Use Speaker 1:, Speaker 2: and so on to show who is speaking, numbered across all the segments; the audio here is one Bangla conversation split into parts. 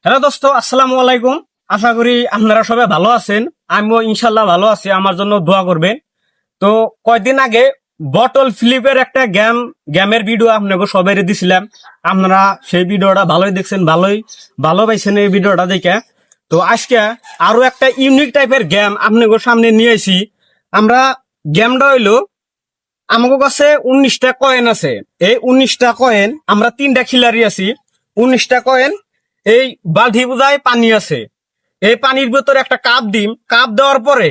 Speaker 1: হ্যালো দোস্ত, আসসালামু আলাইকুম। আশা করি আপনারা সবাই ভালো আছেন। আমিও ইনশাল্লাহ ভালো আছি, আমার জন্য দোয়া করবেন। তো কয়েকদিন আগে বটল ফ্লিপের একটা গেমের ভিডিও আপনাকে সবাই দিছিলাম। আপনারা সেই ভিডিওটা ভালোই দেখছেন, ভালো পাইছেন এই ভিডিওটা দেখে। তো আজকে আরো একটা ইউনিক টাইপের গেম আপনাকে সামনে নিয়ে আসি। আমরা গেমটা হইলো, আমাকে কাছে 19টা কয়েন আছে। এই 19টা কয়েন আমরা 3টা খিলাড়ি আছি। 19টা কয়েন, এই বালতি বোঝায় পানি আছে। এই পানির ভিতরে একটা কাপ দিম, কাপ দেওয়ার পরে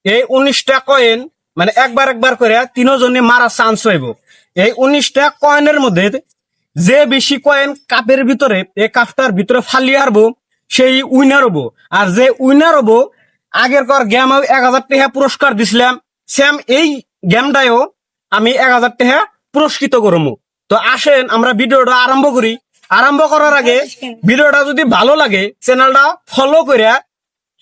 Speaker 1: এই 19টা কয়েন মানে একবার একবার করে তিনজনে মারা চান্স হইব। এই 19টা কয়েনের মধ্যে যে বেশি কয়েন কাপের ভিতরে, এই কাপটার ভিতরে ফালিয়ে হারবো, সেই উইনার হবো। আর যে উইনার হবো, আগের কর গেম 1000 টাকা পুরস্কার দিছিলাম, সেম এই গেমটাও আমি 1000 টাকা পুরস্কৃত করবো। তো আসেন আমরা ভিডিওটা আরম্ভ করি। আরম্ভ করার আগে ভিডিওটা যদি ভালো লাগে চ্যানেলটা ফলো করে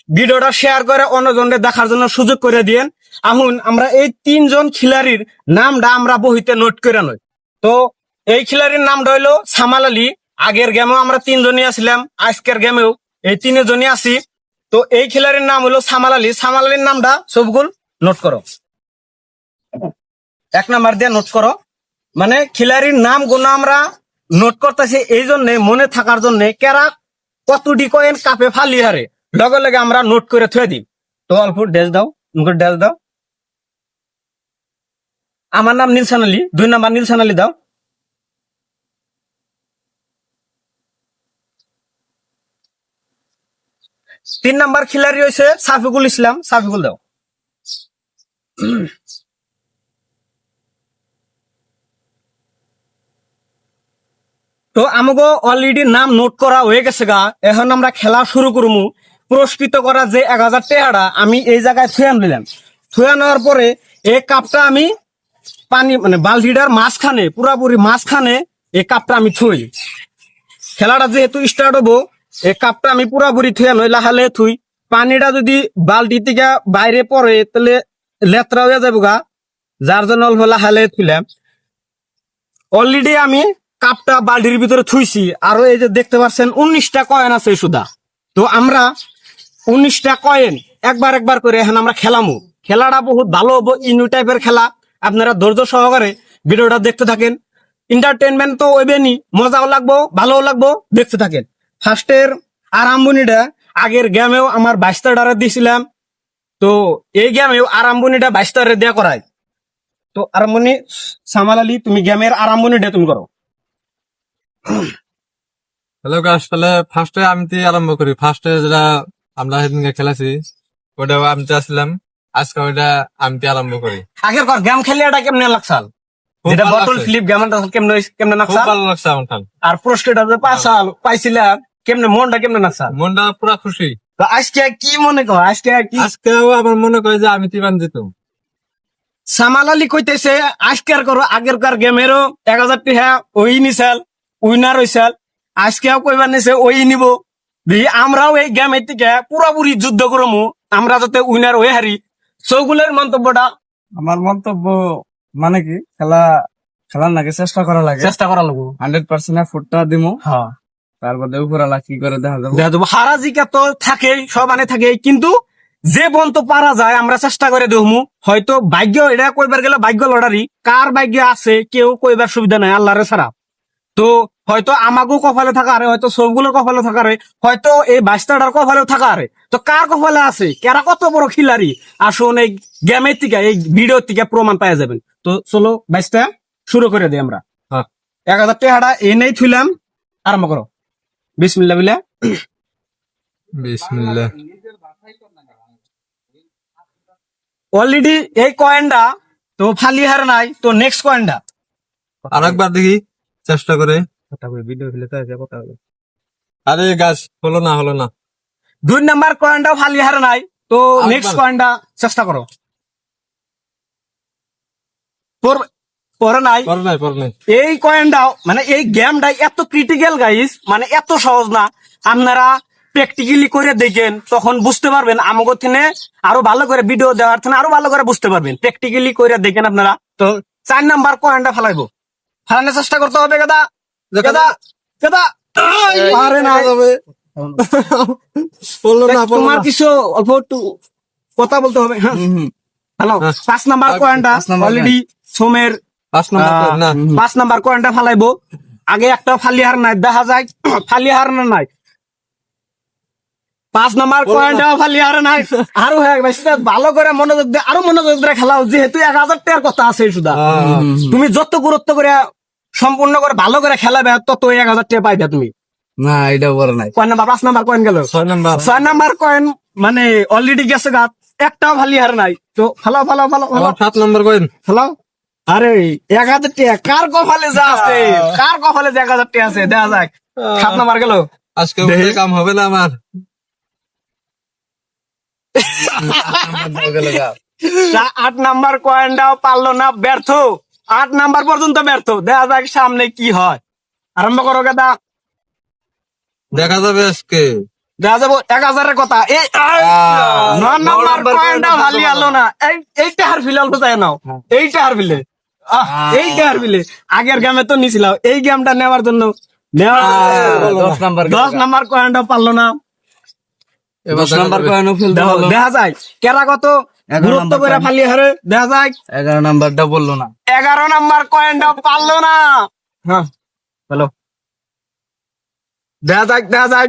Speaker 1: ভিডিওটা শেয়ার করে অন্যজনদের দেখার জন্য সুযোগ করে দিয়েন। এখন আমরা এই 3জন খিলাড়ির নামটা আমরা বহিতে নোট করে নই। তো এই খিলাড়ির নামটা হইলো সামাল আলী। আগের গেমেও আমরা 3জনই আছিলাম, আজকের গেমেও এই 3জনই আছি। তো এই খিলাড়ির নাম হলো সামাল আলী। সামাল আলীর নামটা সবগুল নোট করো, 1 নাম্বার দিয়ে নোট করো। মানে খিলাড়ির নাম গুলো আমরা নোট করতেছি এই জন্য, মনে থাকার জন্য, কেরা কতটি কয়েন কাপে ফালি হারে লগে লগে আমরা নোট করে থুয়ে দিই। তো অল্প ড্যাশ দাও, ড্যাশ দাও। আমার নাম নীলসান আলী, 2 নাম্বার নীলসান আলী দাও। তিন নাম্বার খিলাড়ি হয়েছে সাফিকুল ইসলাম, সাফিকুল দাও। তো আমাকে অলরেডি নাম নোট করা হয়ে গেছে গা। এখন আমরা খেলা শুরু করবো। পুরস্কৃত করা যে 1000 টাকাটা আমি এই জায়গায় থুয়ে আনলাম। থুয়ে নেওয়ার পরে এই কাপটা আমি পানি মানে বালতিটার মাঝখানে, পুরাপুরি মাঝখানে এই কাপটা আমি থুই। খেলাটা যেহেতু স্টার্ট হবো, এই কাপটা আমি পুরাপুরি থুয়ে নই, লাহালে থুই। পানিটা যদি বালতি থেকে বাইরে পড়ে তাহলে লেত্রা হয়ে যাবো গা, যার জন্য অল্প লাহালে থুইলাম। অলরেডি আমি কাপটা বালতির ভিতরে থুইছি। আরো এই যে দেখতে পাচ্ছেন 19টা কয়েন আছে সুদা। তো আমরা 19টা কয়েন একবার একবার করে এখন আমরা খেলামু। খেলাটা বহুত ভালো হবো, ইনু টাইপের খেলা। আপনারা ধৈর্য সহকারে ভিডিওটা দেখতে থাকেন। এন্টারটেনমেন্ট তো ওইবেনি, মজাও লাগবো, ভালোও লাগবো, দেখতে থাকেন। ফার্স্টের আরম্ভণিটা আগের গেমেও আমার 22টা ডারে দিয়েছিলাম। তো এই গেমেও আরম্ভণিটা 22টা দেয়া করায়। তো আরম্ভণি সামাল আলী, তুমি গেমের আরম্ভণিটা তুমি করো।
Speaker 2: হ্যালো গাছ, তাহলে ফার্স্টে আমি দিয়ে আরম্ভ করি। ফার্স্টে যেটা আমরা সেদিনকে খেলেছি ওটা আমি আসলাম, আজকে ওইটা আমি দিয়ে আরম্ভ করি।
Speaker 1: আগের কর গেম খেলে এটা কেমনে লাগছাল?
Speaker 2: খুব
Speaker 1: যেটা
Speaker 2: ভালো
Speaker 1: বটল
Speaker 2: লাগছে।
Speaker 1: ফ্লিপ গেমটা কেমনে কেমনে
Speaker 2: খুব
Speaker 1: নাকছাল?
Speaker 2: ভালো লাগছে আমার খান।
Speaker 1: আর পুরস্কারটা যে পাইছিলাম কেমনে, মনটা কেমনে নাকছাল?
Speaker 2: মনটা পুরা খুশি।
Speaker 1: তো আজকে কি মনে কর, আজকে কি
Speaker 2: আজকেও আমার মনে করে যে আমি তিবান দিতাম।
Speaker 1: সামাল আলী কইতেছে আজকের করো আগের কার গেমেরও 1000 টাকা ওই নিছাল, উইনার হইছাল। আজকেও কইবার নিছে ওই নিব। দেখি আমরাও এই গেমের থেকে পুরোপুরি যুদ্ধ করমু, আমরা যাতে উইনার হয়ে হারি। সৌগুলের মন্তব্যটা
Speaker 3: আমার মন্তব্য মানে কি, খেলার নাকি চেষ্টা করা লাগে,
Speaker 1: চেষ্টা করা লাগবো।
Speaker 3: 100% এফোর্টটা দিমু।
Speaker 1: হ্যাঁ,
Speaker 3: তারপর উপরালা কি করে দেখা যাবে।
Speaker 1: দেখা যাবো। হারা জিকা তো থাকেই, সবানে থাকে, কিন্তু যে বন্ত পারা যায় আমরা চেষ্টা করে দেখমু। হয়তো ভাগ্য, এটা কইবার গেলে ভাগ্য লটারি, কার ভাগ্য আছে কেউ কইবার সুবিধা নাই আল্লাহরে ছাড়া। তো হয়তো আমাকেও কপালে থাকা আরে, হয়তো সবগুলোর কপালে থাকা আরে, হয়তো এই 22টার কপালেও থাকা আরে। তো কার কপালে আছে, কেরা কত বড় খিলাড়ি, আসুন এই গেমের থেকে, এই ভিডিওর থেকে প্রমাণ পাওয়া যাবেন। তো চলো 22টা শুরু করে দিই আমরা।
Speaker 2: হ্যাঁ।
Speaker 1: 1000 টাকাটা এনেই থুইলাম, আরম্ভ করো। বিসমিল্লাহ বিল্লাহ।
Speaker 2: বিসমিল্লাহ।
Speaker 1: অলরেডি এই কয়েনটা তো ফালি হার নাই। তো নেক্সট কয়েনটা
Speaker 2: আরেকবার দেখি চেষ্টা করে।
Speaker 3: ভিডিও ফেলে কথা হবে।
Speaker 2: আরে গাছ, হলো না।
Speaker 1: 2 নাম্বার কয়েনটাও ফালি হার নাই। তো
Speaker 2: আরেকবার।
Speaker 1: নেক্সট কয়েনটা চেষ্টা করো। পরে নাই।
Speaker 2: পরে নাই।
Speaker 1: এই কয়েনটাও মানে এই গেমটা এত ক্রিটিক্যাল গাইস, মানে এত সহজ না। আপনারা প্র্যাকটিক্যালি করে দেখেন, তখন বুঝতে পারবেন। আমাকে থেকে আরো ভালো করে ভিডিও দেওয়ার থেকে আরো ভালো করে বুঝতে পারবেন। প্র্যাকটিক্যালি করে দেখেন আপনারা। তো 4 নাম্বার কয়েনটা ফালাইবো, ফালানোর চেষ্টা করতে হবে। গাদা গাদা গাদা, পারে না।
Speaker 2: বললো না
Speaker 1: তোমার কিছু অল্প একটু কথা বলতে হবে। হ্যাঁ, হ্যালো,
Speaker 2: হ্যাঁ।
Speaker 1: 5 নাম্বার কয়েনটা
Speaker 3: 5 নাম্বার
Speaker 1: অলরেডি সোমের
Speaker 2: 5 নম্বর কয়েন না
Speaker 1: 5 নাম্বার কয়েনটা ফালাইবো। আগে একটা ফালি হার নাই, দেখা যায় ফালি হার না নাই। 5 নাম্বার কয়েনটা ফালি হার নাই। আরো হয়ে গেছে, ভালো করে মনোযোগ দিয়ে আরো মনোযোগ দিয়ে খেলাও, যেহেতু 1000 টাকার কথা আছে সুদা। তুমি যত গুরুত্ব করে সম্পূর্ণ করে ভালো করে খেলাবে তত 1000 টাকা পাইবে তুমি।
Speaker 3: না এটা বড় নাই।
Speaker 1: কয়েন নাম্বার 5 নাম্বার কয়েন গেল।
Speaker 2: 6 নম্বর
Speaker 1: 6 নাম্বার কয়েন মানে অলরেডি গেছে গাত, একটাও ফালি হার নাই। তো ফালাও ফালাও ফালাও ফালাও
Speaker 2: 7 নম্বর কয়েন
Speaker 1: ফালাও। আরে 1000 টাকা কার কপালে যা আছে, কার কপালে যে 1000 টাকা আছে দেখা যাক। 7 নাম্বার গেল।
Speaker 2: আজকে উঠে কাম হবে না আমার
Speaker 1: 8 নাম্বার কয়েনটাও পারলো না, ব্যর্থ। 8 নাম্বার পর্যন্ত ব্যর্থ। দেখা যাক সামনে কি হয়। আরম্ভ করো গেদা।
Speaker 2: দেখা যাবে আজকে
Speaker 1: দেখা যাবো 1000-এর কথা। এই 9 নাম্বার কয়েনটা ভালি আলো না। এইটা হার ফিলে অল্প চাই নাও, এইটা হার ফিলে এইটা হার ফিলে। আগের গেমে তো নিছিল, এই গেমটা নেওয়ার জন্য
Speaker 3: 10 নাম্বার
Speaker 1: 10 নাম্বার কয়েনটা পারলো না।
Speaker 2: এবার
Speaker 3: 10 নাম্বার কয়েনও ফেলতে
Speaker 1: দেখো,
Speaker 3: হলো।
Speaker 1: দেখা যায় কেরা কত
Speaker 3: 11
Speaker 1: গুরুত্ব
Speaker 3: নাম্বার
Speaker 1: করে
Speaker 3: কয়েন।
Speaker 1: ফালি হারে। দেখা যায়
Speaker 3: 11 নাম্বারটা বললো না।
Speaker 1: 11 নাম্বার কয়েনটা পারলো না। হ্যাঁ হ্যালো, দেখা যাক দেখা যাক।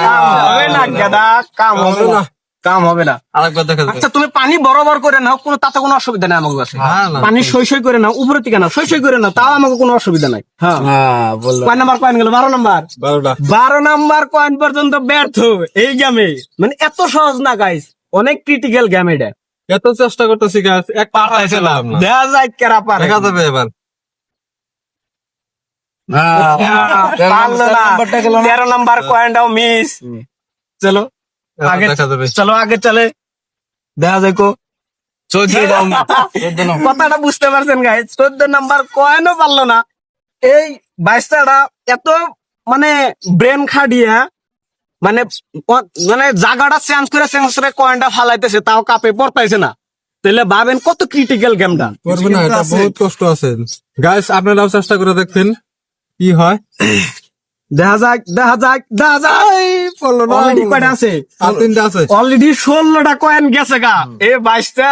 Speaker 1: কাম হবে না গেদা, কাম হবে না, কাম হবে না।
Speaker 2: আরেকবার দেখা যাবে
Speaker 1: আচ্ছা তুমি পানি বরাবর করে নাও, কোনো তাতে কোনো অসুবিধা নাই আমার কাছে।
Speaker 2: না, না।
Speaker 1: পানি সই সই করে নাও, উপরে থেকে নাও, সই সই করে নাও, তাও আমাকে কোনো অসুবিধা নাই। হ্যাঁ,
Speaker 3: হ্যাঁ বললো।
Speaker 1: কয় নাম্বার কয়েন গেল? 12 নাম্বার।
Speaker 2: 12টা
Speaker 1: 12 নাম্বার কয়েন পর্যন্ত ব্যর্থ এই গেমে। মানে এত সহজ না গাইস, অনেক ক্রিটিক্যাল গেম এটা।
Speaker 2: এত চেষ্টা করতেছি গাছ এক পার পাইছিলাম না
Speaker 1: দেখা যায় কেরা পারে।
Speaker 2: দেখা যাবে এবার
Speaker 1: পারলো না। 13 নাম্বার কয়েনটাও মিস। চলো
Speaker 2: এবার
Speaker 1: আগে
Speaker 2: দেখা যাবে
Speaker 1: চলো আগে চলে দেখা যায় কো।
Speaker 3: 14 নাম্বার।
Speaker 1: কথাটা বুঝতে পারছেন গাইস, 14 নাম্বার কয়েনও পারলো না। এই বাইশটাটা এত মানে ব্রেন খাটিয়া মানে মানে জায়গাটা চেঞ্জ করে কয়েনটা ফালাইতেছে, তাও কাপে পড়তাইছে না। তাহলে ভাবেন কত ক্রিটিক্যাল গেমটা।
Speaker 2: করবে না, এটা বহুত কষ্ট আছে গাইস, আপনারাও চেষ্টা করে দেখবেন কি হয়।
Speaker 1: দেখা যাক দেখা যাক দেখা যাক।
Speaker 2: বললো না,
Speaker 1: অলরেডি কয়টা আছে?
Speaker 2: আর 3টা আছে
Speaker 1: অলরেডি 16টা কয়েন গেছে গা। এই 22টা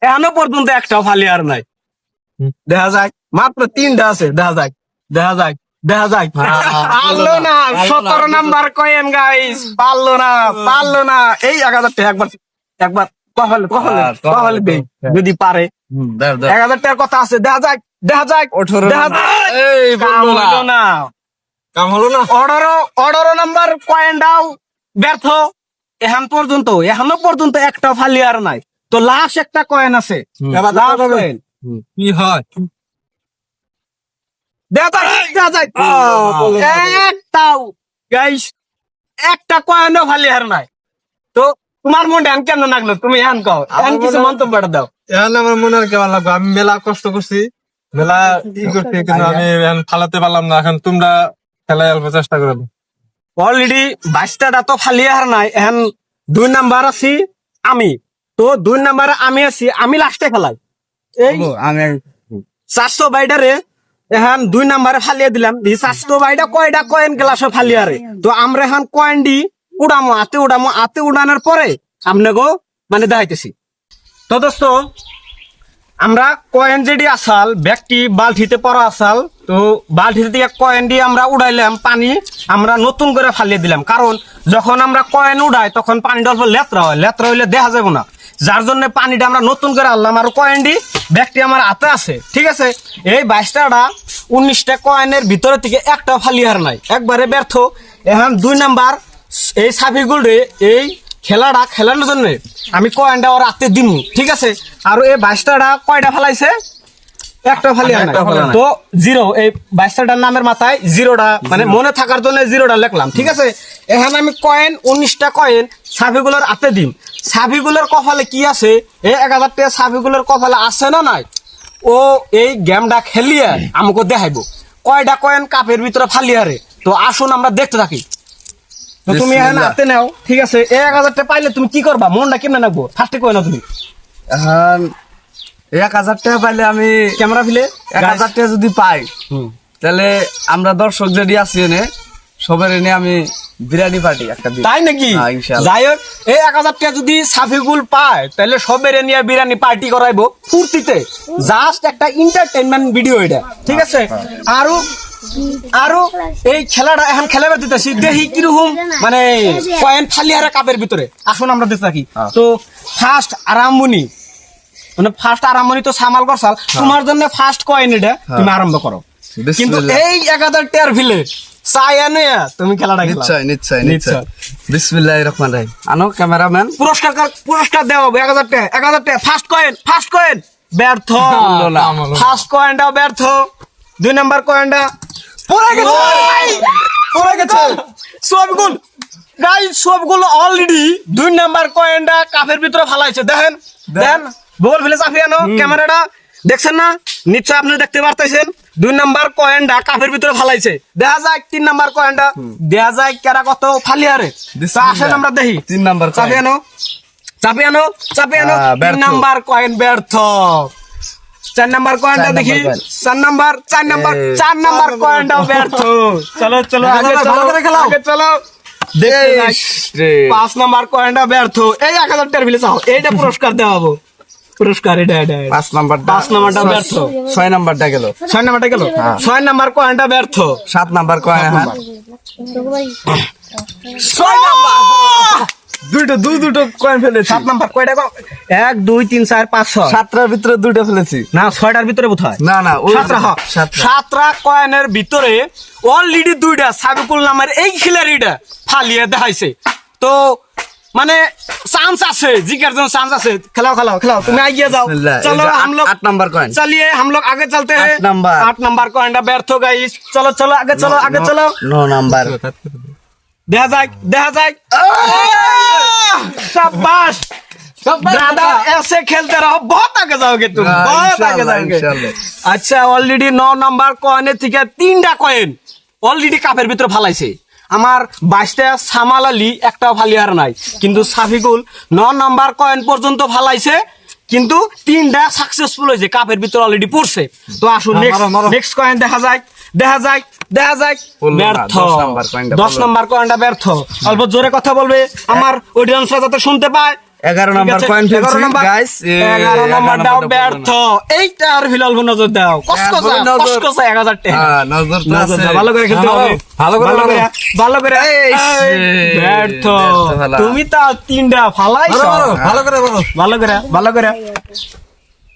Speaker 1: এখনো পর্যন্ত একটাও ফালি আর নাই। দেখা যাক, মাত্র 3টা আছে। দেখা যাক দেখা যাক দেখা যাক। পারলো না। 17 নাম্বার কয়েন গাইস, পারলো না পারলো না। এই 1000 টাকা একবার একবার কহলে কহলে কহলে দেই যদি পারে। 1000 টাকার কথা আছে। দেখা যাক দেখা যাক
Speaker 3: 18
Speaker 1: দেখা যাক।
Speaker 2: এই
Speaker 1: কাম
Speaker 2: বললো না,
Speaker 1: হলো না।
Speaker 2: কাম হলো না
Speaker 1: 18 নাম্বার কয়েনটাও ব্যর্থ। এখনো পর্যন্ত একটা ফালি আর নাই। তো লাস্ট একটা কয়েন আছে।
Speaker 2: এবার দেখা
Speaker 1: লাস্ট
Speaker 2: যাবে
Speaker 1: কয়েন
Speaker 2: কি হয়।
Speaker 1: দেখা যাক দেখা যাক। একটাও গাইস, একটা কয়েনও ফালি আর নাই। তো তোমার মনটা এখন কেমন লাগলো? তুমি এখন কও, এখন কিছু মন্তব্যটা দাও।
Speaker 2: এখন আমার মনে আর কেমন লাগবে, আমি মেলা কষ্ট করছি, মেলা কি করছি, কিন্তু আমি এখন ফালাতে পারলাম না। এখন তোমরা খেলায় অল্প চেষ্টা করে দাও।
Speaker 1: অলরেডি 22টা তো ফালি আর নাই। এখন 2 নাম্বার আছি আমি। তো 2 নাম্বারে আমি আছি, আমি লাস্টে খেলাই। এই
Speaker 3: আমি
Speaker 1: 400 বাইডারে এখন 2 নাম্বারে ফালিয়ে দিলাম। 400 বাইডা কয়টা কয়েন গ্লাসে ফালিয়ারে। তো আমরা এখন কয়েন দি উড়ামো, হাতে উড়ানোর পরে আপনাকে মানে দেখাইতেছি। তো দোস্ত, আমরা কয়েন যেটি আসাল ব্যক্তি বালতিতে পড়া আসাল, তো বালতিতে দিয়ে কয়েন দিয়ে আমরা উড়াইলাম, পানি আমরা নতুন করে ফালিয়ে দিলাম। কারণ যখন আমরা কয়েন উড়াই তখন পানিটা অল্প লেত্রা হয়, লেত্রা হইলে দেখা যাবে না। যার জন্য পানিটা আমরা নতুন করে আনলাম। আর কয়েন দি ব্যক্তি আমার হাতে আছে, ঠিক আছে। এই 22টা 19টা কয়েনের ভিতরে থেকে একটা ফালিয়ার নাই, একবারে ব্যর্থ। এখন 2 নাম্বার এই সাফিগুলো এই খেলাটা খেলানোর জন্য আমি কয়েনটা ওর হাতে দিম, ঠিক আছে। আর এই 22টা কয়টা ফেলাইছে? একটা ফালি তো 0। এই 22টার নামের মাথায় 0টা মানে মনে থাকার জন্য 0টা লিখলাম, ঠিক আছে। এখানে আমি কয়েন 19টা কয়েন সাফিগুলোর হাতে দিম। সাফিগুলোর কপালে কি আছে? এই 1000 টাকা সাফিগুলোর কপালে আছে না নাই? ও এই গেমটা খেলিয়ে আমাকে দেখাইবো কয়টা কয়েন কাপের ভিতরে ফালিয়ারে। তো আসুন আমরা দেখতে থাকি। তো তুমি এখানে হাতে নাও, ঠিক আছে। 1000 টাকা পাইলে তুমি কি করবা? মনটা কেমনে রাখবো? ফার্স্টে কয় না তুমি
Speaker 3: এখন 1000 টাকা পাইলে আমি
Speaker 1: ক্যামেরা ফিলে
Speaker 3: 1000 টাকা যদি পাই তাহলে আমরা দর্শক যদি আছি এনে সবার এনে আমি বিরিয়ানি পার্টি একটা দিই।
Speaker 1: তাই নাকি?
Speaker 3: হ্যাঁ, ইনশাআল্লাহ।
Speaker 1: যাই হোক, এই 1000 টাকা যদি সাফিকুল পায় তাহলে সবের নিয়ে বিরিয়ানি পার্টি করাইবো ফুর্তিতে। জাস্ট একটা এন্টারটেইনমেন্ট ভিডিও এটা, ঠিক আছে? আরো আরো এই খেলাটা এখন খেলাবার দিতেছি, দেখি কিরকম মানে কয়েন ফালিয়ারা কাপের ভিতরে। আসুন আমরা দেখতে থাকি। তো ফার্স্ট আরামবনি, মানে ফার্স্ট আরামবনি তো সামাল করছাল, তোমার জন্য ফার্স্ট কয়েন এটা, তুমি আরম্ভ করো। কিন্তু
Speaker 3: বিসমিল্লাহ।
Speaker 1: এই 1000 টাকার ভিলে চাই আনে তুমি খেলাটা খেলা।
Speaker 3: নিশ্চয় নিশ্চয় নিশ্চয়। বিসমিল্লাহির রহমানির রহিম। আনো ক্যামেরাম্যান।
Speaker 1: পুরস্কার দেওয়া হবে 1000 টাকা। 1000 টাকা ফার্স্ট কয়েন ব্যর্থ। ফার্স্ট কয়েনটাও ব্যর্থ। 2 নাম্বার কয়েনটা পড়ে গেছে। সবগুলো গাইস, সবগুলো অলরেডি 2 নাম্বার কয়েনটা কাপের ভিতরে ফালাইছে। দেখেন বল ফেলে চাপিয়ানো ক্যামেরাটা দেখছেন না? নিশ্চয় আপনি দেখতে পারতেছেন 2 নাম্বার কয়েনটা কাপের ভিতরে ফালাইছে। দেখা যায় 3 নাম্বার কয়েনটা, দেখা যায় কেরা কত ফালিয়ারে। তো আসেন আমরা দেখি।
Speaker 3: 3 নাম্বার
Speaker 1: চাপিয়ানো 3
Speaker 3: ব্যর্থ।
Speaker 1: নাম্বার কয়েন ব্যর্থ। 4 নাম্বার কয়েনটা
Speaker 3: 4
Speaker 1: দেখি।
Speaker 3: নাম্বার
Speaker 1: 4 নাম্বার কয়েনটাও ব্যর্থ। চলো আগে চলো দেখতে যাই। 5 নাম্বার কয়েনটা ব্যর্থ। এই 1000 টাকার বিলে চাও, এইটা পুরস্কার দেওয়া হবে। পুরস্কার এটা
Speaker 3: 5 নাম্বারটা
Speaker 1: 5 নাম্বারটা ব্যর্থ।
Speaker 3: 6 নাম্বারটা গেল।
Speaker 1: 6 নাম্বারটা গেল। 6 নাম্বার কয়েনটা ব্যর্থ।
Speaker 3: 7 নাম্বার কয়েন। হ্যাঁ
Speaker 1: 6 নাম্বার
Speaker 3: দুটো কয়েন ফেলেছি।
Speaker 1: 7 নাম্বার কয়টা? 1 2 3 4 5 6।
Speaker 3: 7টার ভিতরে 2টা ফেলেছি।
Speaker 1: না 6টার ভিতরে বোধহয়।
Speaker 3: না ওই
Speaker 1: 7টা কয়েনের ভিতরে অলরেডি 2টা সাবিকুল নামের এই খিলাড়িটা ফালিয়ে দেখাইছে। তো মানে চান্স আছে, জিকার জন্য চান্স আছে। খেলাও তুমি এগিয়ে যাও। চলো हम लोग
Speaker 3: 8 নাম্বার কয়েন।
Speaker 1: चलिए हम लोग आगे चलते हैं। 8 नंबर कॉइनটা ব্যর্থ গাইস। চলো আগে চলো।
Speaker 3: 9 নাম্বার।
Speaker 1: দেখা যায় शाबाश ब्रदर, ऐसे खेलते रहो, बहुत आगे जाओगे तुम, बहुत आगे जाओगे। আচ্ছা অলরেডি 9 নাম্বার কয়েনের থেকে 3টা কয়েন অলরেডি কাপের ভিতরে ফালাইছে। আমার 22টা সামাল আলী একটাও ফালিয়ার নাই, কিন্তু সাফিকুল 9 নাম্বার কয়েন পর্যন্ত ফালাইছে, কিন্তু 3টা সাকসেসফুল হয়েছে, কাপের ভিতরে অলরেডি পড়ছে। তো আসুন নেক্সট কয়েন দেখা যায়। ব্যর্থ। 10 নাম্বার কয়েনটা ব্যর্থ। অল্প জোরে কথা বলবে, আমার অডিয়েন্সরা যাতে শুনতে পায়।
Speaker 3: 11 নাম্বার কয়েন ফেলছি গাইস।
Speaker 1: 11 নাম্বারটাও ব্যর্থ। এইটা আর ফিল অল্প নজর দাও। কষ্ট 1000 টাকা।
Speaker 3: হ্যাঁ নজর তো আছে।
Speaker 1: ভালো করে খেলতে হবে। ভালো করে ব্যর্থ। তুমি তো 3টা ফালাইছো। ভালো করে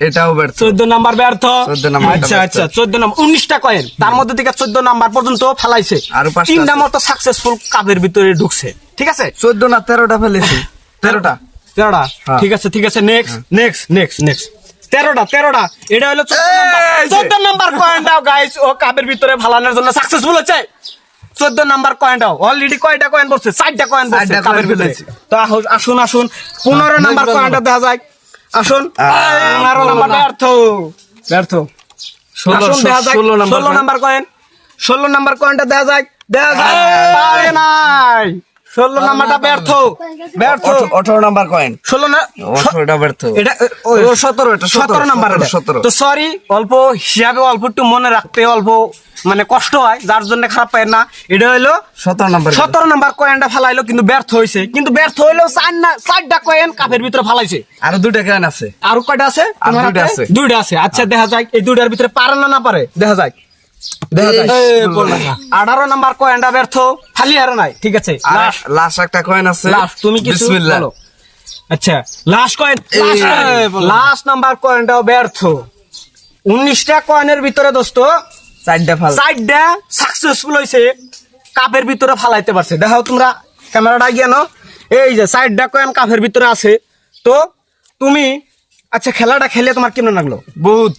Speaker 3: এটাও ব্যর্থ।
Speaker 1: 14 নাম্বার ব্যর্থ।
Speaker 3: 14 নাম্বার।
Speaker 1: আচ্ছা 14 নাম্বার। 19টা কয়েন, তার মধ্যে থেকে 14 নাম্বার পর্যন্ত ফালাইছে।
Speaker 3: আরো 5টা
Speaker 1: 3টা মতো সাকসেসফুল কাপের ভিতরে ঢুকছে। ঠিক আছে
Speaker 3: 14 না 13টা ফেলেছি। 13টা। হ্যাঁ।
Speaker 1: ঠিক আছে নেক্সট 13টা। এটা হলো 14 নাম্বার কয়েনটাও গাইস ও কাপের ভিতরে ফালানোর জন্য সাকসেসফুল হচ্ছে। 14 নাম্বার কয়েনটাও অলরেডি কয়টা কয়েন পড়ছে? 4টা কয়েন পড়ছে কাপের ভিতরে। তো আসুন 15 নাম্বার কয়েনটা দেখা যায়। আসুন 15 নাম্বার ব্যর্থ। 16 নাম্বার কয়েন। 16 নাম্বার কয়েনটা দেখা যায়। পারে নাই। 16 নাম্বারটা ব্যর্থ।
Speaker 3: 18 নাম্বার কয়েন। 18টা ব্যর্থ।
Speaker 1: এটা
Speaker 3: 17
Speaker 1: নাম্বার।
Speaker 3: 17।
Speaker 1: তো সরি, অল্প হিসাবে অল্প একটু মনে রাখতে অল্প মানে কষ্ট হয়, যার জন্য খারাপ পায় না। এটা হইলো
Speaker 3: 17 নাম্বার।
Speaker 1: 17 নাম্বার কয়েনটা ফালাইলো, কিন্তু ব্যর্থ হয়েছে। কিন্তু ব্যর্থ হইলেও 4টা কয়েন কাপের ভিতরে ফালাইছে।
Speaker 3: আরো 2টা কয়েন আছে।
Speaker 1: আরো কয়টা আছে?
Speaker 3: আর 2টা আছে।
Speaker 1: 2টা আছে। আচ্ছা দেখা যায় এই 2টার ভিতরে পারে না পারে। দেখা যায় 18 নাম্বার কয়েনটা ব্যর্থ, ফালিয়ার নাই। ঠিক আছে
Speaker 3: লাস্ট একটা কয়েন আছে।
Speaker 1: তুমি কিছু
Speaker 3: বিসমিল্লাহ।
Speaker 1: বলো। আচ্ছা লাস্ট নাম্বার কয়েনটাও ব্যর্থ। 19টা কয়েনের ভিতরে দোস্ত 4টা সাকসেসফুল হয়েছে, কাপের ভিতরে ফালাইতে পারছে। দেখাও তোমরা ক্যামেরাটা গিয়ে নাও। এই যে 4টা কয়েন কাপের ভিতরে আছে। তো তুমি আচ্ছা খেলাটা খেলে তোমার কেমন লাগলো?
Speaker 3: বহুত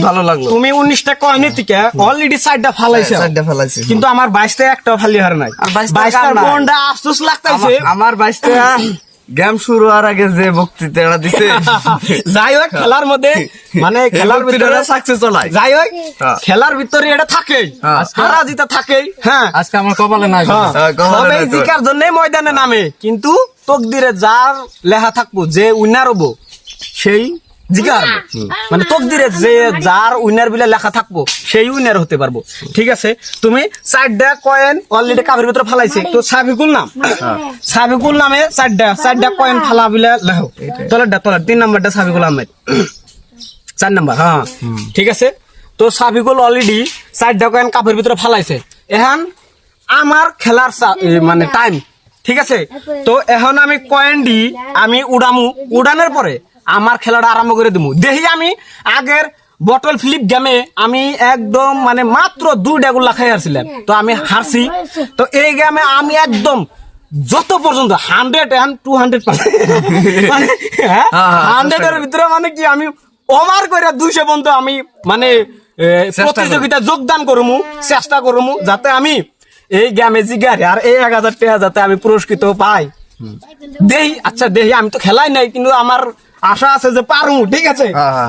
Speaker 3: ভালো লাগলো।
Speaker 1: তুমি 19টা কয়েনের থেকে অলরেডি 4টা ফালাইছে। কিন্তু আমার 22টা একটাও ফালি হার নাই। 22টার বন্ডা আফসোস লাগতেছে।
Speaker 3: আমার 22টা গেম শুরু হওয়ার আগে যে বক্তৃতা দিছে।
Speaker 1: যাই হোক খেলার মধ্যে মানে খেলার ভিতরে
Speaker 3: সাকসেস হয়।
Speaker 1: যাই হোক খেলার ভিতরে এটা থাকে, হারা জিতা থাকে। হ্যাঁ
Speaker 2: আজকে আমার কপালে না।
Speaker 1: সবাই জিকার জন্যই ময়দানে নামে, কিন্তু তকদিরে যার লেখা থাকবো যে উইনার হবো সেই জিকা হারবো মানে তকদিরে যে যার উইনার বিলে লেখা থাকবো সেই উইনার হতে পারবো ঠিক আছে তুমি 4টা কয়েন অলরেডি কাপের ভিতরে ফালাইছে তো সাবিকুল নাম সাবিকুল নামে 4টা কয়েন ফালা বিলে লেখো তলারটা 3 নাম্বারটা সাবিকুল আহমেদ 4 নাম্বার হ্যাঁ ঠিক আছে তো সাবিকুল অলরেডি 4টা কয়েন কাপের ভিতরে ফালাইছে এখন আমার খেলার মানে টাইম ঠিক আছে তো এখন আমি কয়েন দি আমি উড়ানোর পরে আমার খেলাটা আরম্ভ করে দিব দেখি আমি আগের বটল ফ্লিপ গেমে আমি একদম মানে মাত্র 2টা গোল খাই আসছিলাম তো আমি হারছি তো এই গেমে আমি একদম যত পর্যন্ত 100 and 200 মানে 100 এর ভিতরে মানে কি আমি ওভার করে 200 পর্যন্ত আমি মানে প্রতিযোগিতা যোগদান করবো চেষ্টা করবো যাতে আমি এই গেমে জিগারে আর এই 1000 টাকা যাতে আমি পুরস্কৃত পাই দেই আচ্ছা দেই আমি তো খেলাই নাই কিন্তু আমার আশা আছে যে পারমু ঠিক আছে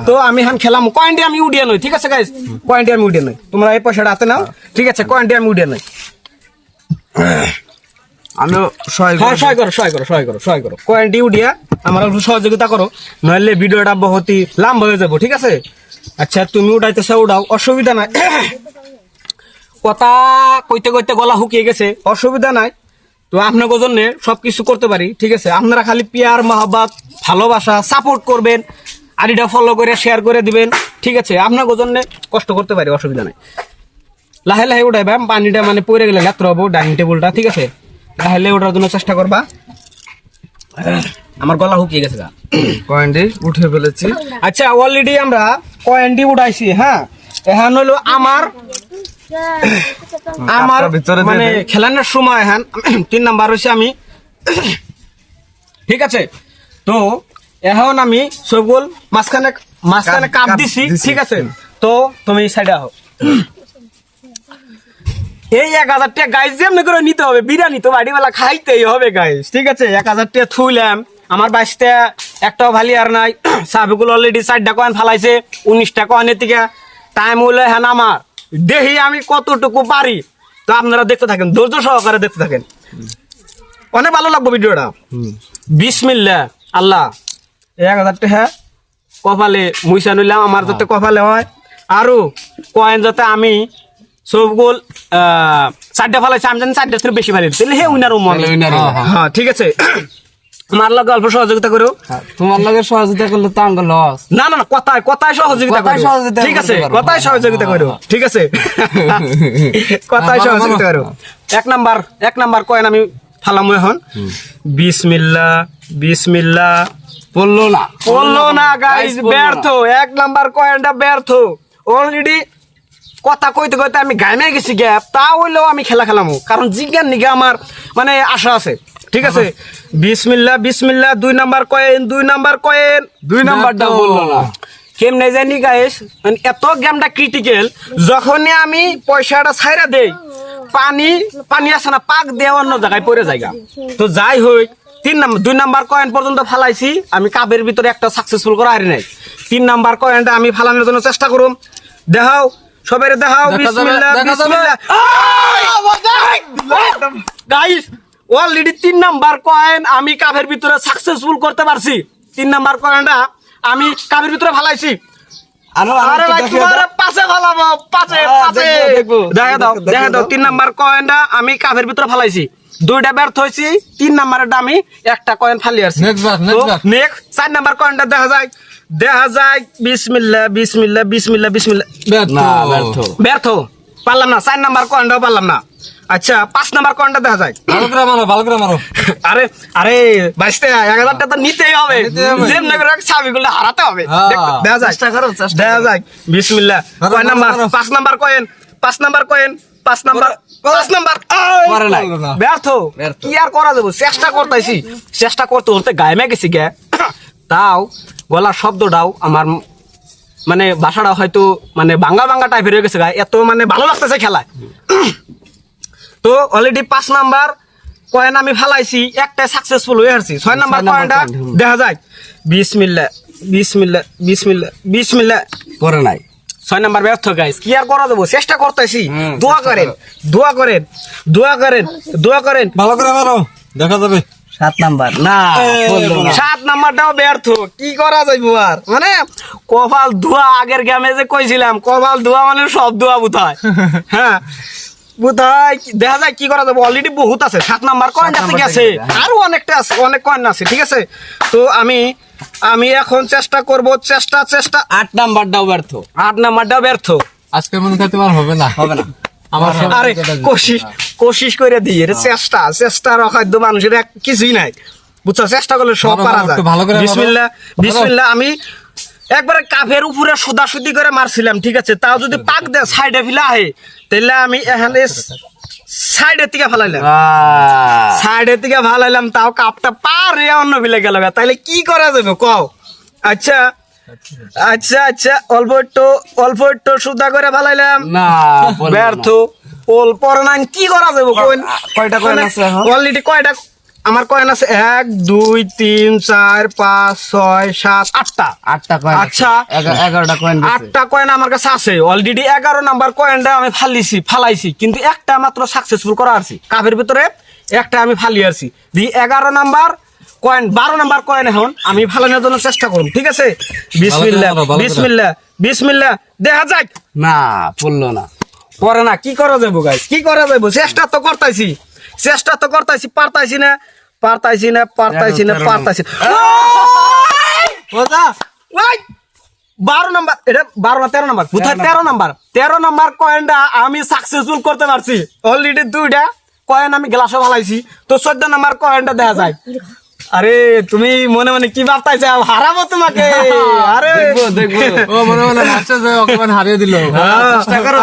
Speaker 1: তো আমি এখন খেলাম কয়েনটি আমি উড়িয়ে নই ঠিক আছে গাইস কয়েনটি আমি উড়িয়ে নই তোমরা এই পয়সাটা হাতে নাও ঠিক আছে কয়েনটি আমি উড়িয়ে নই
Speaker 3: আমি
Speaker 1: সহায় করো কয়েনটি উড়িয়া আমার একটু সহযোগিতা করো নইলে ভিডিওটা বহুতই লম্বা হয়ে যাবো ঠিক আছে আচ্ছা তুমি উঠাইতেছো উঠাও অসুবিধা নাই কথা কইতে কইতে গলা শুকিয়ে গেছে অসুবিধা নাই তো আপনাদের জন্য সবকিছু করতে পারি ঠিক আছে আপনারা খালি পিয়ার মহব্বত ভালোবাসা সাপোর্ট করবেন আর এটা ফলো করে শেয়ার করে দিবেন ঠিক আছে আপনাদের জন্য কষ্ট করতে পারি অসুবিধা নাই লাহে লাহে উঠাইবা পানিটা মানে পড়ে গেলে লেত্র হবো ডাইনিং টেবিলটা ঠিক আছে লাহে লাহে ওঠার জন্য চেষ্টা করবা আমার গলা শুকিয়ে গেছে
Speaker 3: কয়েনটি উঠে ফেলেছি
Speaker 1: আচ্ছা অলরেডি আমরা কয়েনটি উঠাইছি হ্যাঁ এখন হলো আমার
Speaker 3: ভিতরে
Speaker 1: মানে খেলানোর সময় এখন 3 নাম্বার হচ্ছে আমি ঠিক আছে তো এখন আমি সবগুল মাঝখানে কাপ দিছি ঠিক আছে তো তুমি সাইডে আহো এই 1000 টাকা গাইস যেমন করে নিতে হবে বিরিয়ানি তো বাড়িওয়ালা খাইতেই হবে গাইস ঠিক আছে 1000 টাকা থুইলাম আমার 22 টাকা একটাও ভালি আর নাই সাবিকুল অলরেডি 4টা কয়েন ফালাইছে 19টা কয়েনের থেকে টাইম হইলো হ্যাঁ আমার দেখি আমি কতটুকু পারি তো আপনারা দেখতে থাকেন ধৈর্য সহকারে দেখতে থাকেন অনেক ভালো লাগবে ভিডিওটা বিসমিল্লাহ আল্লাহ 1000 টাকা কপালে মুইসা নিলাম আমার যাতে কপালে হয় আরো কয়েন যাতে আমি সবগুল 4টা ফালাইছে আমি জানি 4টা থেকে বেশি ফালি তাহলে হে উইনার মনে হ্যাঁ ঠিক আছে আমার লগে অল্প সহযোগিতা করো
Speaker 3: তোমার লগে সহযোগিতা করলে তো আঙ্গ লস
Speaker 1: না না কথায় সহযোগিতা করো ঠিক আছে কথায় সহযোগিতা করো ঠিক আছে কথায় সহযোগিতা করো এক নাম্বার কয়েন আমি ফালামু এখন বিসমিল্লাহ পড়লো না গাইস ব্যর্থ 1 নাম্বার কয়েনটা ব্যর্থ অলরেডি কথা কইতে কইতে আমি গাইমে গেছি গ্যাপ তা হইলেও আমি খেলা খেলামু কারণ জিজ্ঞান নিগে আমার মানে আশা আছে ঠিক আছে বিসমিল্লাহ 2 নাম্বার কয়েন 2 নাম্বারটা বললো না কেমনে জানি গাইস মানে এত গেমটা ক্রিটিক্যাল যখনই আমি পয়সাটা ছাইরা দেই পানি আছে না পাক দিয়ে অন্য জায়গায় পড়ে জায়গা তো যাই হোক 2 নাম্বার কয়েন পর্যন্ত ফালাইছি আমি কাপের ভিতরে একটা সাকসেসফুল করা হারি নাই 3 নাম্বার কয়েনটা আমি ফালানোর জন্য চেষ্টা করুম দেখাও সবাই দেখাও বিসমিল্লাহ গাইস অলরেডি 3 নাম্বার কয়েন আমি কাপের ভিতরে সাকসেসফুল করতে পারছি 3 নাম্বার কয়েনটা আমি কাপের ভিতরে ফালাইছি আরে ভাই তোমার পাশে ফালাবো পাশে দেখা দাও 3 নাম্বার কয়েনটা আমি কাপের ভিতরে ফালাইছি 2টা ব্যর্থ হইছি 3 নাম্বারটা আমি একটা কয়েন ফালি আসছি নেক্সট 4 নাম্বার কয়েনটা দেখা যায় বিসমিল্লাহ ব্যর্থ পারলাম না 4 নাম্বার কয়েনটাও পারলাম না আচ্ছা 5 নাম্বার কয়েনটা দেখা যায়
Speaker 2: ভালো করে মারো
Speaker 1: আরে 22 টাকা 1000 টাকা তো নিতেই হবে যেমন করে চাবিগুলো হারাতে হবে দেখা যায় বিসমিল্লাহ কয় নাম্বার 5 নাম্বার কয়েন ব্যর্থ কি আর করা যাবে চেষ্টা করতে গায়ে গেছি গে তাও গলার শব্দটাও আমার মানে ভাষাটা হয়তো মানে ভাঙ্গা টাইপের হয়ে গেছে গায়ে এত মানে ভালো লাগতেছে খেলায় তো অলরেডি 5 নাম্বার কয়েন আমি ফালাইছি একটা সাকসেসফুল হয়ে আসছি 6 নাম্বার কয়েনটা দেখা যায় বিসমিল্লাহ
Speaker 3: পরে নাই
Speaker 1: 6 নাম্বার ব্যর্থ গাইস কি আর করা যাবো চেষ্টা করতেছি দোয়া করেন
Speaker 2: ভালো করে মারো দেখা যাবে
Speaker 3: 7 নাম্বার না বললো না।
Speaker 1: 7 নাম্বারটাও ব্যর্থ, কি করা যাইবো আর, মানে কপাল ধোয়া। আগের গেমে যে কইছিলাম কপাল ধোয়া মানে সব ধোয়া বুথায়। হ্যাঁ বুথায় দেখা যায় কি করা যাবে, অলরেডি বহুত আছে। 7 নাম্বার কয়েন থেকে আছে, আরো অনেকটা আছে, অনেক কয়েন আছে, ঠিক আছে। তো আমি এখন চেষ্টা করব, চেষ্টা
Speaker 3: 8 নাম্বারটাও ব্যর্থ।
Speaker 1: 8 নাম্বারটাও ব্যর্থ।
Speaker 2: আজকে মনে হয় তোমার হবে না। আমার সব
Speaker 1: আরে কোশিশ করে দিই, এটা চেষ্টা অখাদ্য মানুষের কিছুই নাই, বুঝছো। চেষ্টা করলে সব
Speaker 2: মারো,
Speaker 1: পারা
Speaker 2: মারো,
Speaker 1: যায়।
Speaker 2: একটু ভালো করে মারো।
Speaker 1: বিসমিল্লাহ বিসমিল্লাহ। আমি একবারে কাফের উপরে সোদাসুদি করে মারছিলাম, ঠিক আছে। তাও যদি পাক দেয় সাইডে ফিলা আহে, তাহলে আমি এখানে সাইডের থেকে ফালাইলাম, সাইডের থেকে ফালাইলাম, তাও কাপটা পারে অন্য ফিলে গেল। তাহলে কি করা যাবে কও? আচ্ছা আচ্ছা আচ্ছা, অল্প একটু সুদা করে ফালাইলাম,
Speaker 3: না
Speaker 1: ব্যর্থ। পরনাইন কি করা যাবে কোন?
Speaker 3: কয়টা কয়েন আছে এখন?
Speaker 1: অলরেডি কয়টা আমার কয়েন আছে? 1 2 3 4 5 6 7 8টা।
Speaker 3: 8টা কয়েন।
Speaker 1: আচ্ছা
Speaker 3: 11টা কয়েন গেছে।
Speaker 1: 8টা কয়েন আমার কাছে আছে অলরেডি। 11 নাম্বার কয়েনটা আমি ফালাইছি, কিন্তু একটা মাত্র সাকসেসফুল করা আরছি। কাপের ভিতরে একটা আমি ফালিয়ে আরছি। দি 11 নাম্বার কয়েন, 12 নাম্বার কয়েন এখন আমি ফালানোর জন্য চেষ্টা করব, ঠিক আছে। বিসমিল্লাহ
Speaker 2: ভালো করে।
Speaker 1: বিসমিল্লাহ বিসমিল্লাহ, দেখা যাক।
Speaker 3: না পড়লো না।
Speaker 1: পরে না, কি করা যাবো গাইস, কি করা যাবো? চেষ্টা তো করতেছি, পারতাইছি না। 12 নাম্বার, এটা 12 না 13 নাম্বার, কোথায় 13 নাম্বার? 13 নাম্বার কয়েনটা আমি সাকসেসফুল করতে পারছি। অলরেডি 2টা কয়েন আমি গ্লাসে ফালাইছি। তো 14 নাম্বার কয়েনটা দেখা যায়। আরে তুমি মনে মনে কি ভাবতাইছ, হারাবো তোমাকে? আরে
Speaker 3: দেখবো।
Speaker 2: ও মনে মনে ভাবছে যে ওকে মানে হারিয়ে দিল।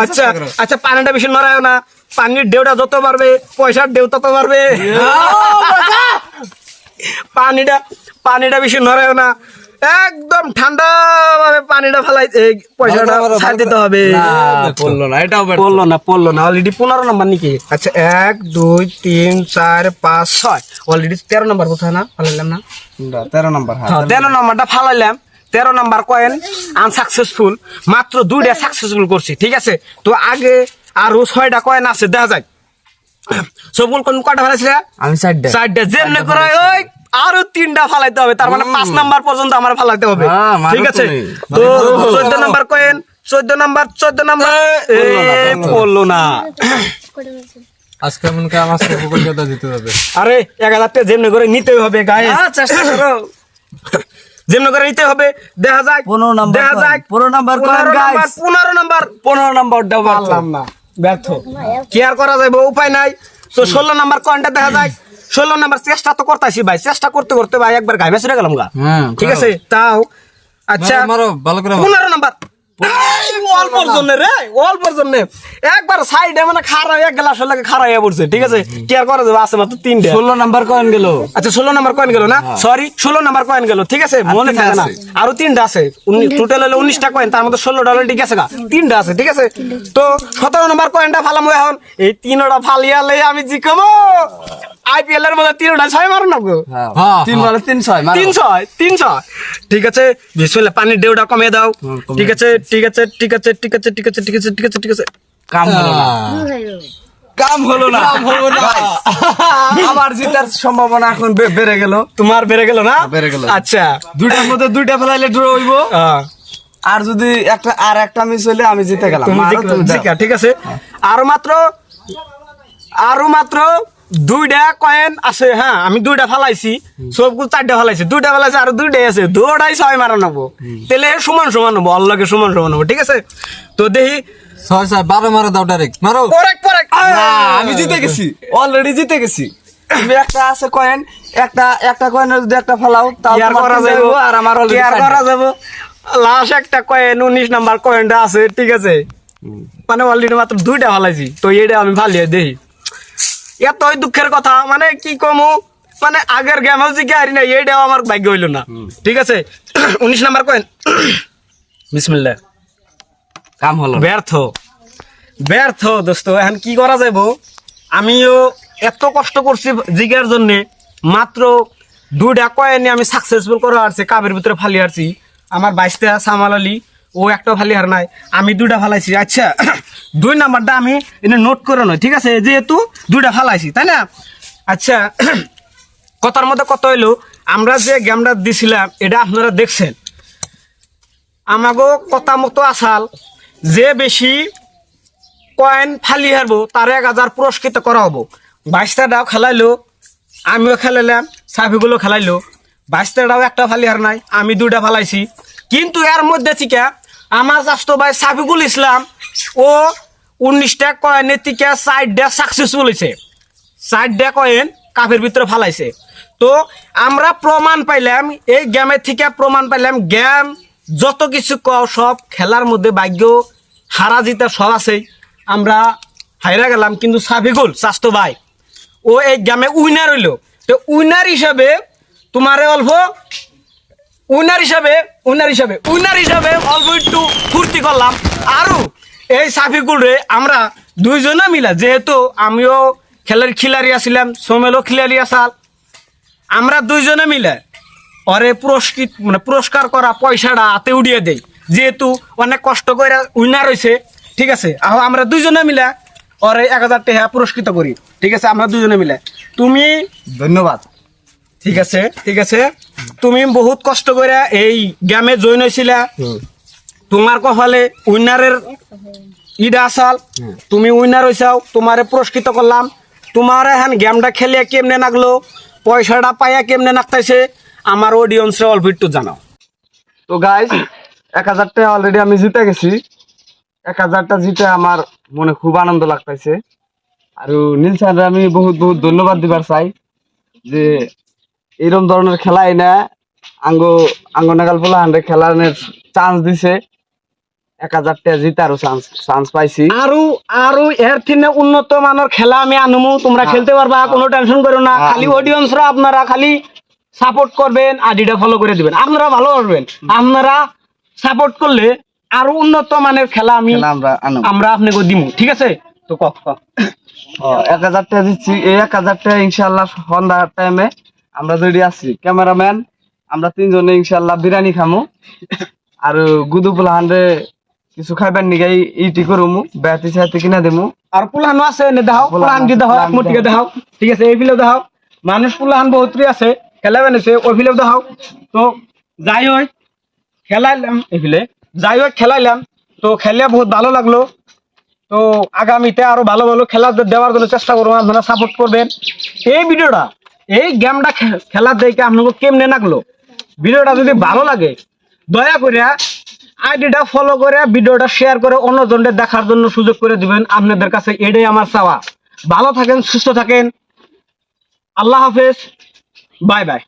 Speaker 1: আচ্ছা আচ্ছা, পানিটা বেশি নড়ায় না। পানির ঢেউটা যত পারবে, পয়সার ঢেউ তত পারবে। পানিটা বেশি নড়ায় না, একদম ঠান্ডা ভাবে পানিটা ফেলাই, পয়সাটা ছাড় দিতে হবে।
Speaker 3: পড়লো না, এটাও ব্যর্থ।
Speaker 1: পড়লো না। অলরেডি 15 নাম্বার নাকি? আচ্ছা 1 2 3 4 5 6, অলরেডি 13 নাম্বার কোথায় না ফালাইলাম না?
Speaker 3: 13 নাম্বার। হ্যাঁ
Speaker 1: 13 নাম্বারটা ফালাইলাম। 13 নাম্বার কয়েন আনসাকসেসফুল, মাত্র 2টা সাকসেসফুল করছি, ঠিক আছে। তো আগে আরো 6টা কয়েন আছে, দেখা যায়। সবগুলো কোন কয়টা ফালাইছে?
Speaker 3: আমি 4টা।
Speaker 1: 4টা। যেমনে করে ওই আরো 3টা ফালাইতে হবে, তার মানে 5 নাম্বার পর্যন্ত আমার ফালাইতে হবে,
Speaker 3: হ্যাঁ, মারো
Speaker 1: ঠিক আছে।
Speaker 3: তুমি।
Speaker 1: তো 14 নাম্বার কয়েন, 14 নাম্বার পড়লো না।
Speaker 2: আজকে মনে হয় আমার সব কলকাতা দিতে হবে।
Speaker 1: আরে 1000 টাকা যেমনে করে নিতে হবে গায়ে,
Speaker 3: চেষ্টা করো।
Speaker 1: যেমনে করে নিতে হবে। দেখা যায়
Speaker 3: 15 নাম্বার
Speaker 1: দেখা
Speaker 3: কয়েন।
Speaker 1: যায়
Speaker 3: 15 নাম্বার কয়েন, guys।
Speaker 1: 15 নাম্বার
Speaker 3: 15 নাম্বারটাও ব্যর্থ।
Speaker 1: পারলাম না, ব্যর্থ। কি আর করা যাবে, উপায় নাই। তো 16 নাম্বার কয়েনটা দেখা যায়। 16 নাম্বার চেষ্টা তো করতেছি ভাই, চেষ্টা করতে করতে ভাই একবার গায়ে চলে গেলাম গা, ঠিক আছে। তাও আচ্ছা
Speaker 2: মারো, মারো, ভালো করে মারো।
Speaker 1: 15 নাম্বার, অল্পর জন্য রে, অল্পর জন্য একবার সাইডে মানে খারাপ, এক গ্লাস লাগে খারাপ হয়ে পড়ছে, ঠিক আছে। কি আর করা যাবে, আছে মাত্র 3টা।
Speaker 3: 16 নাম্বার কয়েন গেল।
Speaker 1: আচ্ছা 16 নাম্বার কয়েন গেল না, সরি 16 নাম্বার কয়েন গেল, ঠিক আছে। মনে থাকে না, আরো 3টা আছে। টোটাল হলো 19টা কয়েন, তার মধ্যে 16 ডলার ঠিক আছে গা, 3টা আছে, ঠিক আছে। তো 17 নাম্বার কয়েনটা ফালামো এখন। এই 3টা ফালিয়ালে আমি জিকমো। আইপিএল এর মধ্যে 3টা 6 মারো না গো।
Speaker 2: হ্যাঁ,
Speaker 3: 3 বলে 3-6 মারো।
Speaker 1: 300 ঠিক আছে। বিসমিল্লাহ, পানির ঢেউটা কমিয়ে দাও, ঠিক আছে ঠিক আছে ঠিক আছে ঠিক আছে ঠিক আছে ঠিক আছে ঠিক আছে ঠিক আছে।
Speaker 3: কাম হলো না। কাম হলো না। আমার জিতার সম্ভাবনা এখন বেড়ে গেল।
Speaker 1: তোমার বেড়ে গেল না?
Speaker 3: বেড়ে গেল।
Speaker 1: আচ্ছা
Speaker 3: 2টার মধ্যে 2টা ফেলাইলে ড্র হইব।
Speaker 1: আহ,
Speaker 3: আর যদি একটা মিস হইলে আমি জিতে গেলাম।
Speaker 1: তুমি
Speaker 3: আরো তুমি দাও।
Speaker 1: জিকা, ঠিক আছে। আরো মাত্র 2টা কয়েন আছে। হ্যাঁ আমি 2টা ফালাইছি, সবগুলো 4টা ফালাইছি, 2টা ফালাইছি, আরো 2টাই আছে। 2টাই 6 মারা নেবো, তাহলে সমান সমান হবো, আল্লাহকে সমান সমান হবো, ঠিক আছে। তো দেখি
Speaker 2: 6 6 12 মারো, দাও ডাইরেক্ট মারো।
Speaker 1: পরে
Speaker 3: না, আমি জিতে গেছি, অলরেডি জিতে গেছি। তুমি একটা আছে কয়েন, একটা কয়েনের যদি একটা ফেলাও তাও
Speaker 1: কি আর
Speaker 3: তোমার
Speaker 1: করা
Speaker 3: তিনটা
Speaker 1: যাবে,
Speaker 3: হইবো, আর আমার
Speaker 1: কি
Speaker 3: অলরেডি
Speaker 1: আর করা যাবে। লাস্ট একটা কয়েন 19 নাম্বার কয়েনটা আছে, ঠিক আছে। মানে অলরেডি মাত্র 2টা ফালাইছি, তো এইটা আমি ফালিয়ে দেখি। এতই দুঃখের কথা, মানে কি কমু, মানে আগের গেম হাউস কি হারি না, এইটাও আমার ভাগ্য হইল না, ঠিক আছে। 19 নাম্বার কয়েন, বিসমিল্লাহ।
Speaker 3: কাম হলো না।
Speaker 1: ব্যর্থ দোস্ত। এখন কি করা যাইব? আমিও এত কষ্ট করছি জিগার জন্য, মাত্র 2টা কয়েনে আমি সাকসেসফুল করে আসছি, কাবের ভিতরে ফালি আসছি। আমার 22টা সামাল আলী, ও একটা ফালি হার নাই, আমি 2টা ফালাইছি। আচ্ছা 2 নাম্বারটা আমি এনে নোট করে নয়, ঠিক আছে, যেহেতু 2টা ফালাইছি, তাই না। আচ্ছা কথার মধ্যে কত হইলো, আমরা যে গেমটা দিছিলাম এটা আপনারা দেখছেন, আমাগো কথা মতো আসাল যে বেশি কয়েন ফালি হারবো তার 1000 পুরস্কৃত করা হবো। 22টাও খেলাইলো, আমিও খেলাইলাম, সাফিগুলো খেলাইলো। 22টাও একটা ফালি হার নাই, আমি 2টা ফালাইছি। কিন্তু এর মধ্যে থেকে আমার চাস্তো ভাই সাফিকুল ইসলাম ও 19টা কয়েনের থেকে 4টা সাকসেসফুল হয়েছে, 4টা কয়েন কাপের ভিতরে ফালাইছে। তো আমরা প্রমাণ পাইলাম এই গেমের থেকে, প্রমাণ পাইলাম গেম যত কিছু সব খেলার মধ্যে ভাগ্য হারা জিতা সব আছেই। আমরা হাইরা গেলাম, কিন্তু সাফিকুল চাস্তো ভাই ও এই গেমে উইনার হইলো। তো উইনার হিসাবে তোমারে অল্প উইনার হিসাবে অল্প একটু ফুর্তি করলাম। আরো এই সাফিকুল রে আমরা 2 জনে মিলা, যেহেতু আমিও খেলার খিলাড়ি আছিলাম, সোমেলও খিলাড়ি আসাল, আমরা 2 জনে মিলে ওরে পুরস্কার করা পয়সাটা হাতে উড়িয়ে দেই, যেহেতু অনেক কষ্ট করে উইনার হয়েছে। ঠিক আছে, আমরা 2 জনে মিলে ওরে 1000 টাকা পুরস্কৃত করি। ঠিক আছে, আমরা 2 জনে মিলে। তুমি
Speaker 3: ধন্যবাদ।
Speaker 1: ঠিক আছে, তুমি বহুত কষ্ট করে এই গেমে জয়েন হয়েছিলা, তোমার কপালে উইনারের ইডা আসাল, তুমি উইনার হয়েছাও, তোমারে পুরস্কৃত করলাম। তোমার এখন গেমটা খেলিয়া কেমনে লাগলো, পয়সাটা পাইয়া কেমনে নাকতাইছে, আমার অডিয়েন্সে অল্প একটু জানাও।
Speaker 3: তো গাইস 1000 টাকা অলরেডি আমি জিতে গেছি। 1000টা জিতে আমার মনে খুব আনন্দ লাগতেছে। আর নীল স্যার আমি বহুত বহুত ধন্যবাদ দিবার চাই যে এরকম ধরনের খেলাই না আঙ্গ নাগাল পোলা হান্ড্রেড খেলার চান্স দিছে। 1000 টাকা জিতারও চান্স পাইছি।
Speaker 1: আরো এর থেকে উন্নত মানের খেলা আমি আনমু, তোমরা খেলতে পারবা, কোনো টেনশন করো না। খালি অডিয়েন্সরা আপনারা খালি সাপোর্ট করবেন, আইডিটা ফলো করে দিবেন, আপনারা ভালো করবেন। আপনারা সাপোর্ট করলে আরো উন্নত মানের খেলা আমরা আপনাকে দিমু। ঠিক আছে, তো
Speaker 3: 1000 টাকা দিচ্ছি। এই 1000 টাকা ইনশাল্লাহ সন্ধ্যার টাইমে আমরা যদি আছি ক্যামেরাম্যান, আমরা 3 জনে ইনশাল্লাহ বিরিয়ানি খামু। আর গুদু পোলা হান্ডে কিছু খাইবার নিগাই ইটি করমু, ব্যাটি সাথে কিনা দেমু।
Speaker 1: আর পুলাহানো আছে নে দেখাও, পুলাহান কি দেখাও, একমুটিকে দেখাও। ঠিক আছে, এই ফিলেও দেখাও, মানুষ পুলাহান বহুতই আছে খেলা বানিয়েছে, ওই ফিলেও দেখাও। তো যাই হোক খেলাইলাম, এই ফিলে যাই হোক খেলাইলাম, তো খেলে বহুত ভালো লাগলো। তো আগামীতে আরো ভালো ভালো খেলা দেওয়ার জন্য চেষ্টা করবো, আপনারা সাপোর্ট করবেন। এই ভিডিওটা, এই গেমটা খেলা দেখে আপনাকে কেমনে লাগলো, ভিডিওটা যদি ভালো লাগে দয়া করে আইডিটা ফলো করে ভিডিওটা শেয়ার করে অন্যজনদের দেখার জন্য সুযোগ করে দিবেন। আপনাদের কাছে এটাই আমার চাওয়া। ভালো থাকেন, সুস্থ থাকেন, আল্লাহ হাফেজ, বাই বাই।